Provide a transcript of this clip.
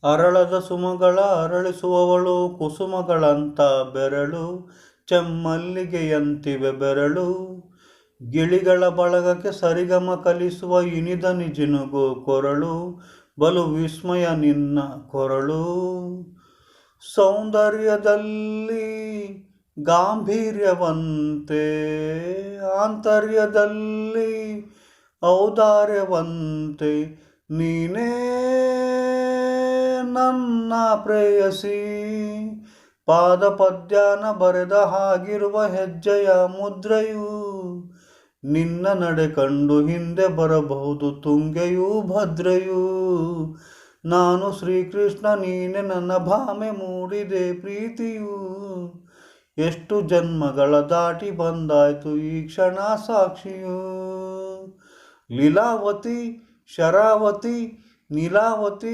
ಅರಳದ ಸುಮಗಳ ಅರಳಿಸುವವಳು, ಕುಸುಮಗಳಂತ ಬೆರಳು, ಚೆಮ್ಮಲ್ಲಿಗೆಯಂತಿವೆ ಬೆರಳು. ಗಿಳಿಗಳ ಬಳಗಕ್ಕೆ ಸರಿಗಮ ಕಲಿಸುವ ಇನಿದ ನಿಜಿನುಗು ಕೊರಳು, ಬಲು ವಿಸ್ಮಯ ನಿನ್ನ ಕೊರಳು. ಸೌಂದರ್ಯದಲ್ಲಿ ಗಾಂಭೀರ್ಯವಂತೆ, ಆಂತರ್ಯದಲ್ಲಿ ಔದಾರ್ಯವಂತೆ, ನೀನೇ ನನ್ನ ಪ್ರೇಯಸಿ. ಪಾದ ಪದ್ಯನ ಬರೆದ ಹಾಗಿರುವ ಹೆಜ್ಜೆಯ ಮುದ್ರೆಯು, ನಿನ್ನ ನಡೆ ಕಂಡು ಹಿಂದೆ ಬರಬಹುದು ತುಂಗೆಯೂ ಭದ್ರೆಯೂ. ನಾನು ಶ್ರೀಕೃಷ್ಣ, ನೀನೆ ನನ್ನ ಭಾಮೆ, ಮೂಡಿದೆ ಪ್ರೀತಿಯು. ಎಷ್ಟು ಜನ್ಮಗಳ ದಾಟಿ ಬಂದಾಯ್ತು ಈ ಕ್ಷಣ ಸಾಕ್ಷಿಯು. ಲೀಲಾವತಿ ಶರಾವತಿ ನೀಲಾವತಿ